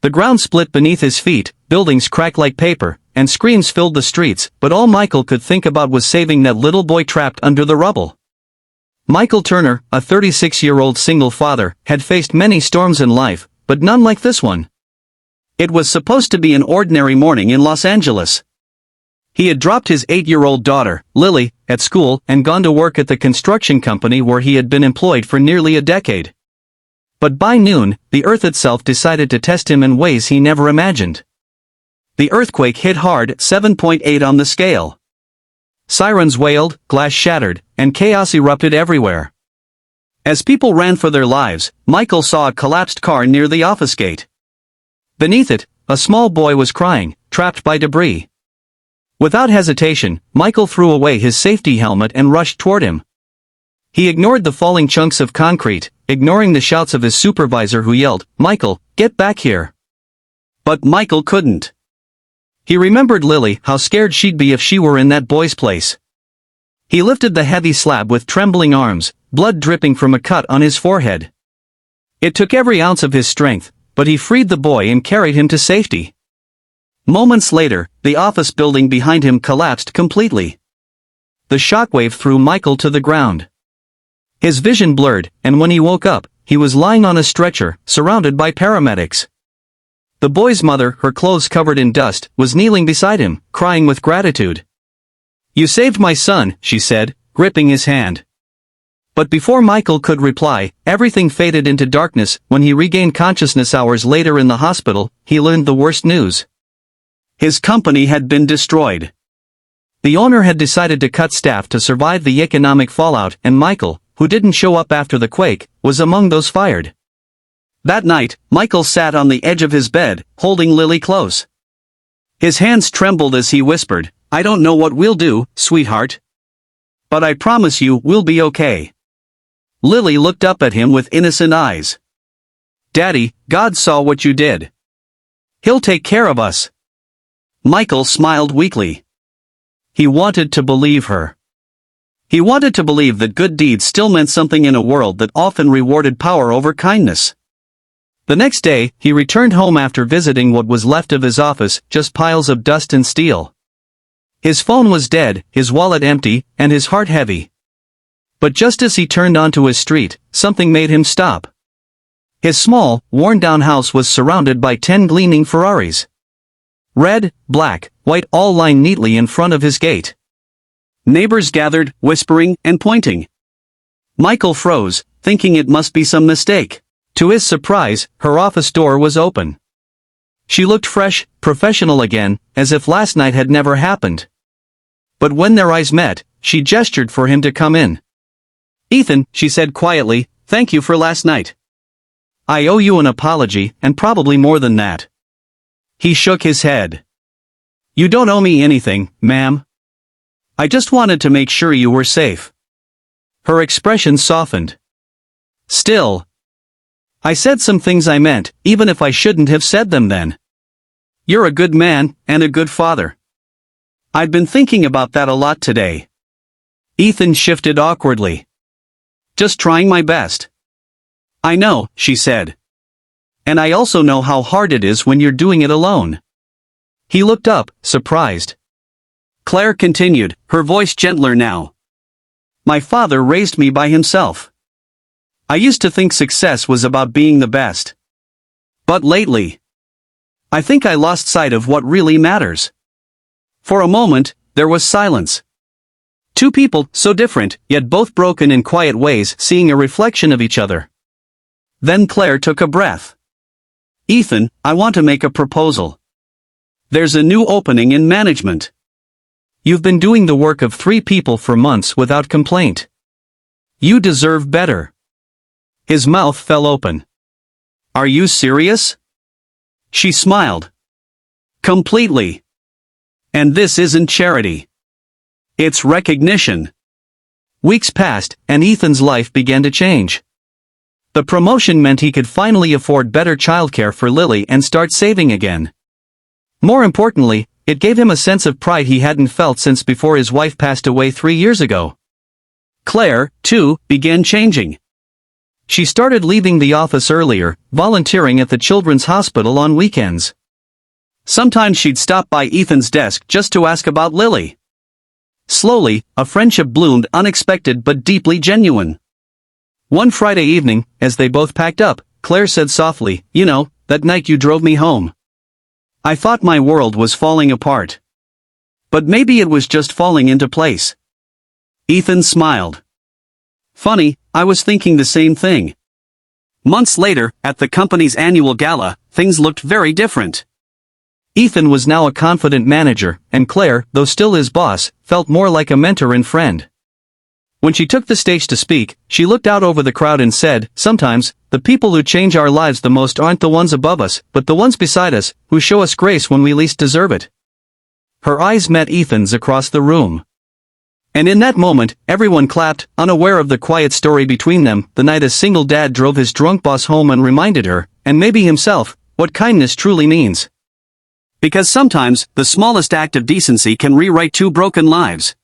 The ground split beneath his feet, buildings cracked like paper, and screams filled the streets, but all Michael could think about was saving that little boy trapped under the rubble. Michael Turner, a 36-year-old single father, had faced many storms in life, but none like this one. It was supposed to be an ordinary morning in Los Angeles. He had dropped his 8-year-old daughter, Lily, at school and gone to work at the construction company where he had been employed for nearly a decade. But by noon, the earth itself decided to test him in ways he never imagined. The earthquake hit hard, 7.8 on the scale. Sirens wailed, glass shattered, and chaos erupted everywhere. As people ran for their lives, Michael saw a collapsed car near the office gate. Beneath it, a small boy was crying, trapped by debris. Without hesitation, Michael threw away his safety helmet and rushed toward him. He ignored the falling chunks of concrete, ignoring the shouts of his supervisor who yelled, "Michael, get back here!" But Michael couldn't. He remembered Lily, how scared she'd be if she were in that boy's place. He lifted the heavy slab with trembling arms, blood dripping from a cut on his forehead. It took every ounce of his strength, but he freed the boy and carried him to safety. Moments later, the office building behind him collapsed completely. The shockwave threw Michael to the ground. His vision blurred, and when he woke up, he was lying on a stretcher, surrounded by paramedics. The boy's mother, her clothes covered in dust, was kneeling beside him, crying with gratitude. "You saved my son," she said, gripping his hand. But before Michael could reply, everything faded into darkness. When he regained consciousness hours later in the hospital, he learned the worst news. His company had been destroyed. The owner had decided to cut staff to survive the economic fallout, and Michael, who didn't show up after the quake, was among those fired. That night, Michael sat on the edge of his bed, holding Lily close. His hands trembled as he whispered, "I don't know what we'll do, sweetheart. But I promise you we'll be okay." Lily looked up at him with innocent eyes. "Daddy, God saw what you did. He'll take care of us." Michael smiled weakly. He wanted to believe her. He wanted to believe that good deeds still meant something in a world that often rewarded power over kindness. The next day, he returned home after visiting what was left of his office, just piles of dust and steel. His phone was dead, his wallet empty, and his heart heavy. But just as he turned onto his street, something made him stop. His small, worn-down house was surrounded by 10 gleaming Ferraris. Red, black, white all lined neatly in front of his gate. Neighbors gathered, whispering and pointing. Michael froze, thinking it must be some mistake. To his surprise, her office door was open. She looked fresh, professional again, as if last night had never happened. But when their eyes met, she gestured for him to come in. "Ethan," she said quietly, "thank you for last night. I owe you an apology, and probably more than that." He shook his head. "You don't owe me anything, ma'am. I just wanted to make sure you were safe." Her expression softened. "Still, I said some things I meant, even if I shouldn't have said them then. You're a good man, and a good father. I've been thinking about that a lot today." Ethan shifted awkwardly. "Just trying my best." "I know," she said. "And I also know how hard it is when you're doing it alone." He looked up, surprised. Claire continued, her voice gentler now. "My father raised me by himself. I used to think success was about being the best. But lately, I think I lost sight of what really matters." For a moment, there was silence. Two people, so different, yet both broken in quiet ways, seeing a reflection of each other. Then Claire took a breath. "Ethan, I want to make a proposal. There's a new opening in management. You've been doing the work of 3 people for months without complaint. You deserve better." His mouth fell open. "Are you serious?" She smiled. "Completely. And this isn't charity. It's recognition." Weeks passed, and Ethan's life began to change. The promotion meant he could finally afford better childcare for Lily and start saving again. More importantly, it gave him a sense of pride he hadn't felt since before his wife passed away 3 years ago. Claire, too, began changing. She started leaving the office earlier, volunteering at the children's hospital on weekends. Sometimes she'd stop by Ethan's desk just to ask about Lily. Slowly, a friendship bloomed, unexpected but deeply genuine. One Friday evening, as they both packed up, Claire said softly, "You know, that night you drove me home. I thought my world was falling apart. But maybe it was just falling into place." Ethan smiled. "Funny, I was thinking the same thing." Months later, at the company's annual gala, things looked very different. Ethan was now a confident manager, and Claire, though still his boss, felt more like a mentor and friend. When she took the stage to speak, she looked out over the crowd and said, "Sometimes, the people who change our lives the most aren't the ones above us, but the ones beside us, who show us grace when we least deserve it." Her eyes met Ethan's across the room. And in that moment, everyone clapped, unaware of the quiet story between them, the night a single dad drove his drunk boss home and reminded her, and maybe himself, what kindness truly means. Because sometimes, the smallest act of decency can rewrite two broken lives.